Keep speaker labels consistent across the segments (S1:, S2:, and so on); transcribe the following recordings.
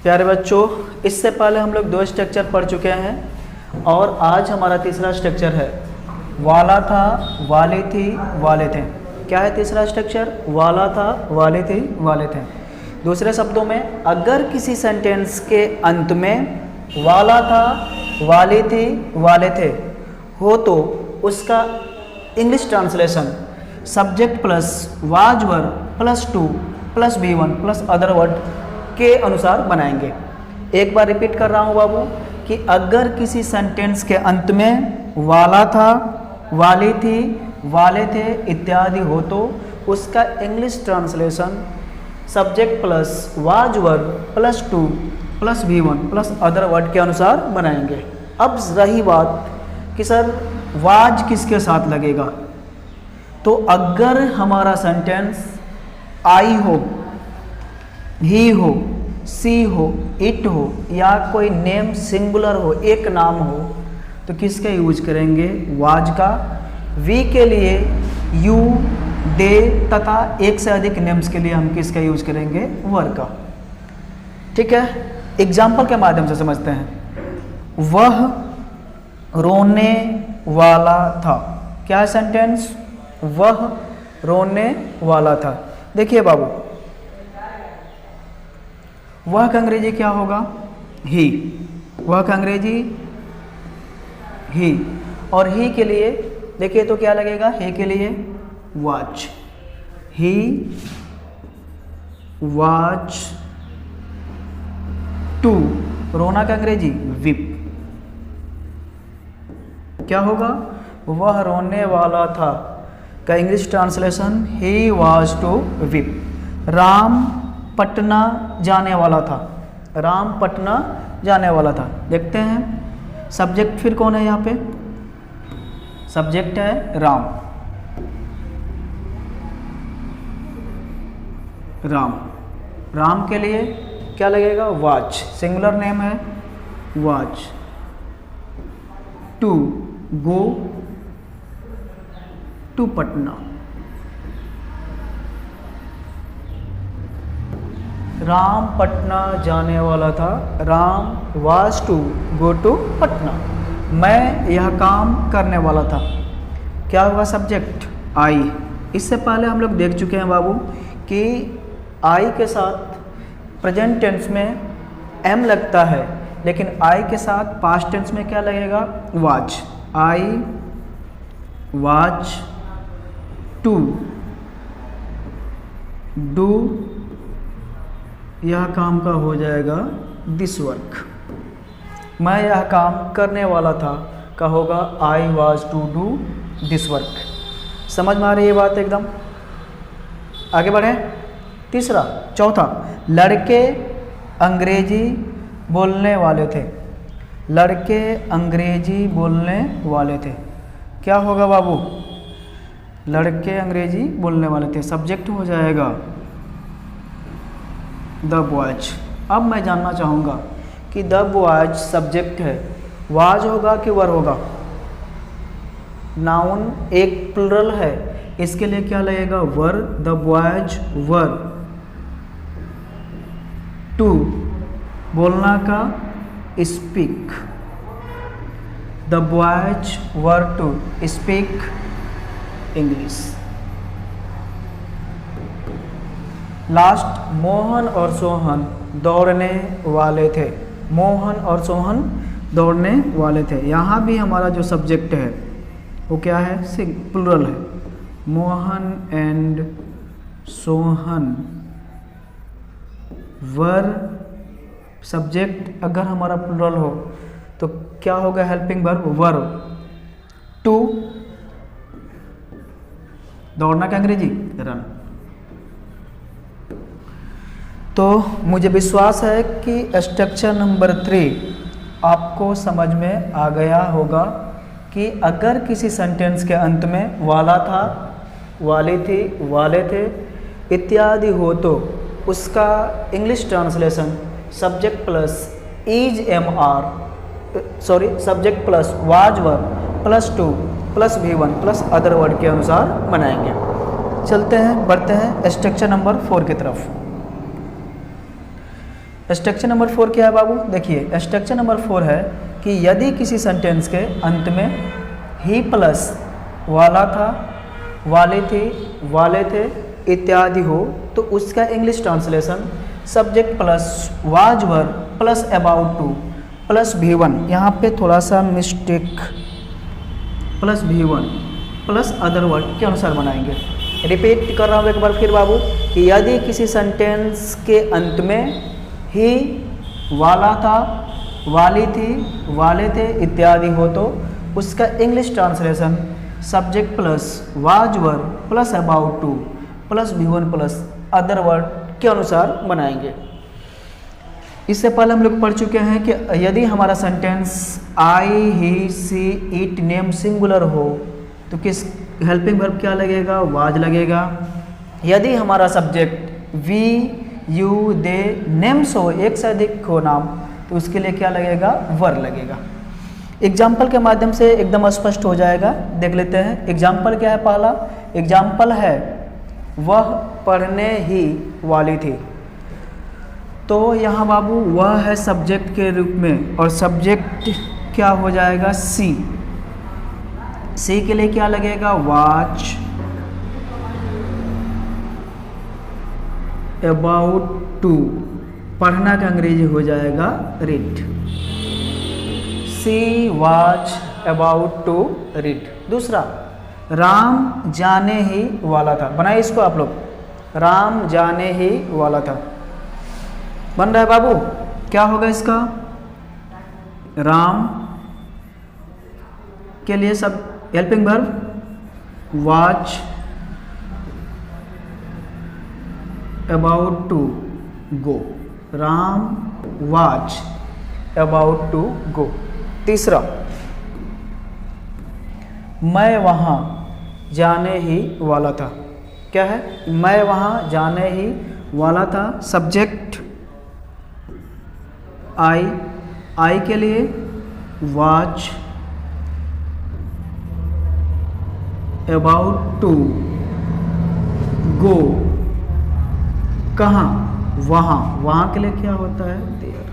S1: प्यारे बच्चों, इससे पहले हम लोग 2 स्ट्रक्चर पढ़ चुके हैं और आज हमारा तीसरा स्ट्रक्चर है वाला था, वाले थी, वाले थे। क्या है तीसरा स्ट्रक्चर? वाला था, वाले थी, वाले थे। दूसरे शब्दों में, अगर किसी सेंटेंस के अंत में वाला था, वाली थी, वाले थे हो तो उसका English translation subject plus was verb plus two plus V1 plus other word के अनुसार बनाएंगे। एक बार रिपीट कर रहा हूँ बाबू कि अगर किसी सेंटेंस के अंत में वाला था, वाली थी, वाले थे इत्यादि हो तो उसका English translation subject plus was verb plus two plus V1 plus other word के अनुसार बनाएंगे। अब रही बात कि सर वाज किसके साथ लगेगा, तो अगर हमारा सेंटेंस आई हो, ही हो, सी हो, इट हो या कोई नेम सिंगुलर हो, एक नाम हो, तो किसका यूज करेंगे? वाज का। वी के लिए यू, दे तथा एक से अधिक नेम्स के लिए हम किसका यूज करेंगे? वर का। ठीक है, एग्जाम्पल के माध्यम से समझते हैं। वह रोने वाला था। क्या है सेंटेंस? वह रोने वाला था। देखिए बाबू, वह का अंग्रेजी क्या होगा? ही। वह का अंग्रेजी ही। और ही के लिए देखिए तो क्या लगेगा? ही के लिए वाच। He watch to. रोना का अंग्रेजी विप। क्या होगा? वह रोने वाला था का इंग्लिश ट्रांसलेशन ही was to weep. Ram Patna जाने वाला था। राम पटना जाने वाला था। देखते हैं सब्जेक्ट फिर कौन है यहाँ पे? सब्जेक्ट है राम। राम। राम के लिए क्या लगेगा? वाच। सिंगुलर नेम है was. To go to Patna. Ram Patna जाने वाला था। Ram was to go to Patna. मैं यह काम करने वाला था। क्या होगा? Subject I. इससे पहले हम लोग देख चुके हैं बाबू कि आई के साथ प्रेजेंट टेंस में एम लगता है, लेकिन आई के साथ पास्ट टेंस में क्या लगेगा? Was. I was to do, यह काम का हो जाएगा दिस वर्क। मैं यह काम करने वाला था का होगा I was to do this work. समझ में आ रही है बात एकदम? आगे बढ़ें। तीसरा, चौथा, लड़के अंग्रेजी बोलने वाले थे। लड़के अंग्रेजी बोलने वाले थे। क्या होगा बाबू? लड़के अंग्रेजी बोलने वाले थे। सब्जेक्ट हो जाएगा द बॉयज। अब मैं जानना चाहूँगा कि द बॉयज सब्जेक्ट है, वाज होगा कि वर होगा? नाउन एक प्लुरल है, इसके लिए क्या लगेगा? Were. The boys were. To बोलना का speak. The boys were to speak English. Last, Mohan और सोहन दौड़ने वाले थे। मोहन और सोहन दौड़ने वाले थे। यहाँ भी हमारा जो सब्जेक्ट है वो क्या है? प्लुरल है। Mohan and Sohan were. Subject अगर हमारा प्लुरल हो तो क्या होगा? Helping verb were. टू दौड़ना का अंग्रेजी रन। तो मुझे विश्वास है कि स्ट्रक्चर नंबर 3 आपको समझ में आ गया होगा कि अगर किसी सेंटेंस के अंत में वाला था, वाली थी, वाले थे इत्यादि हो तो उसका English translation subject plus subject plus was verb plus two plus V1 plus other word के अनुसार बनाएंगे। चलते हैं, बढ़ते हैं स्ट्रक्चर नंबर 4 की तरफ। स्ट्रक्चर नंबर 4 क्या है बाबू? देखिए स्ट्रक्चर नंबर 4 है कि यदि किसी सेंटेंस के अंत में ही प्लस वाला था, वाले थी, वाले थे इत्यादि हो तो उसका English translation subject plus was were plus about two plus V1, यहाँ पे थोड़ा सा mistake, plus V1 plus other word के अनुसार बनाएंगे। रिपीट कर रहा हूँ एक बार फिर बाबू कि यदि किसी सेंटेंस के अंत में ही वाला था, वाली थी, वाले थे इत्यादि हो तो उसका English translation subject plus was were plus about two plus V1 plus other word के अनुसार बनाएंगे। इससे पहले हम लोग पढ़ चुके हैं कि यदि हमारा sentence I, he, she, it, name singular हो तो किस हेल्पिंग वर्ब क्या लगेगा? वाज लगेगा। यदि हमारा subject we, you, they, names हो, एक से अधिक हो नाम, तो उसके लिए क्या लगेगा? वर लगेगा। एग्जाम्पल के माध्यम से एकदम स्पष्ट हो जाएगा, देख लेते हैं। एग्जाम्पल क्या है? पहला एग्जाम्पल है वह पढ़ने ही वाली थी, तो यहाँ बाबू वह है सब्जेक्ट के रूप में और सब्जेक्ट क्या हो जाएगा? सी। सी के लिए क्या लगेगा? वॉच। अबाउट टू पढ़ना का अंग्रेजी हो जाएगा read. She was about to read. दूसरा राम जाने ही वाला था, बनाइए इसको आप लोग, राम जाने ही वाला था। बन रहा है बाबू? क्या होगा इसका? राम के लिए सब helping verb was about to go. Ram was about to go. तीसरा मैं वहाँ जाने ही वाला था। क्या है? मैं वहाँ जाने ही वाला था। सब्जेक्ट आई के लिए वॉच अबाउट टू गो। कहाँ? वहाँ। वहाँ के लिए क्या होता है? देयर।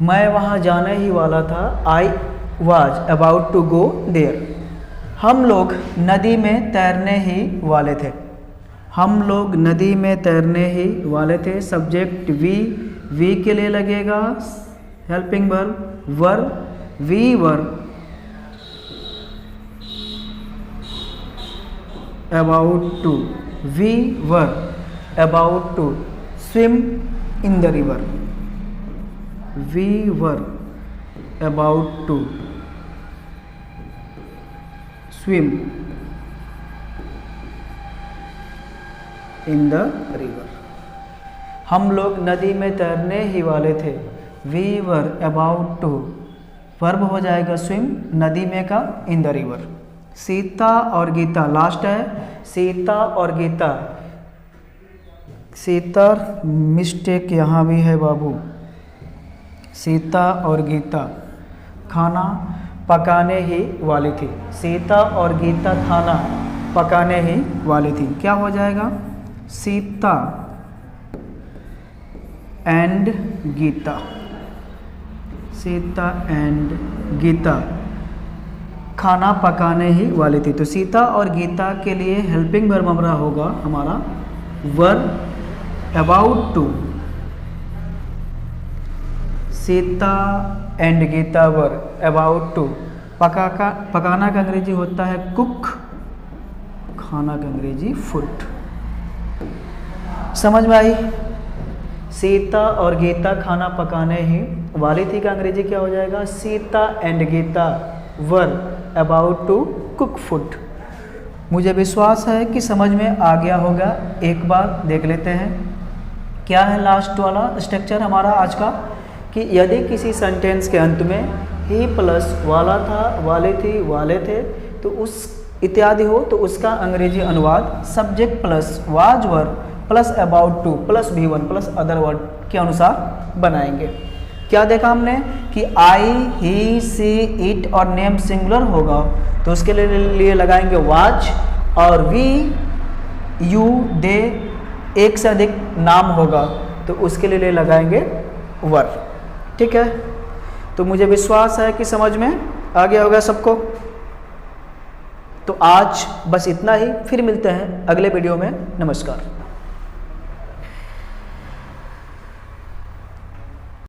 S1: मैं वहाँ जाने ही वाला था। I was about to go there. हम लोग नदी में तैरने ही वाले थे। हम लोग नदी में तैरने ही वाले थे। सब्जेक्ट वी के लिए लगेगा helping verb were, we were about to, we were about to swim in the river. We were about to swim in the river. हम लोग नदी में तैरने ही वाले थे। We were about to verb हो जाएगा स्विम, नदी में का इन द रिवर। सीता और गीता लास्ट है। सीता और गीता, सीता मिस्टेक यहाँ भी है बाबू। सीता और गीता खाना पकाने ही वाली थी। सीता और गीता खाना पकाने ही वाली थी। क्या हो जाएगा? सीता एंड गीता। सीता एंड गीता खाना पकाने ही वाली थी। तो सीता और गीता के लिए हेल्पिंग वर्ब हमारा होगा हमारा verb about to. Sita and Gita were about to. पकाना का अंग्रेजी होता है कुक, खाना का अंग्रेजी फूड। समझ में आई? सीता और गीता खाना पकाने ही वाली थी का अंग्रेजी क्या हो जाएगा? Sita and Gita were about to cook food. मुझे विश्वास है कि समझ में आ गया होगा। एक बार देख लेते हैं क्या है लास्ट वाला स्ट्रक्चर हमारा आज का, कि यदि किसी सेंटेंस के अंत में ही प्लस वाला था, वाले थी, वाले थे तो उस इत्यादि हो तो उसका अंग्रेजी अनुवाद subject plus was were plus about two plus V1 plus other word के अनुसार बनाएंगे। क्या देखा हमने कि आई, ही, सी, इट और नेम सिंगुलर होगा तो उसके लिए लगाएंगे वाज, और वी, यू, दे, एक से अधिक नाम होगा तो उसके लिए लगाएंगे वर। ठीक है, तो मुझे विश्वास है कि समझ में आ गया होगा सबको। तो आज बस इतना ही, फिर मिलते हैं अगले वीडियो में। नमस्कार।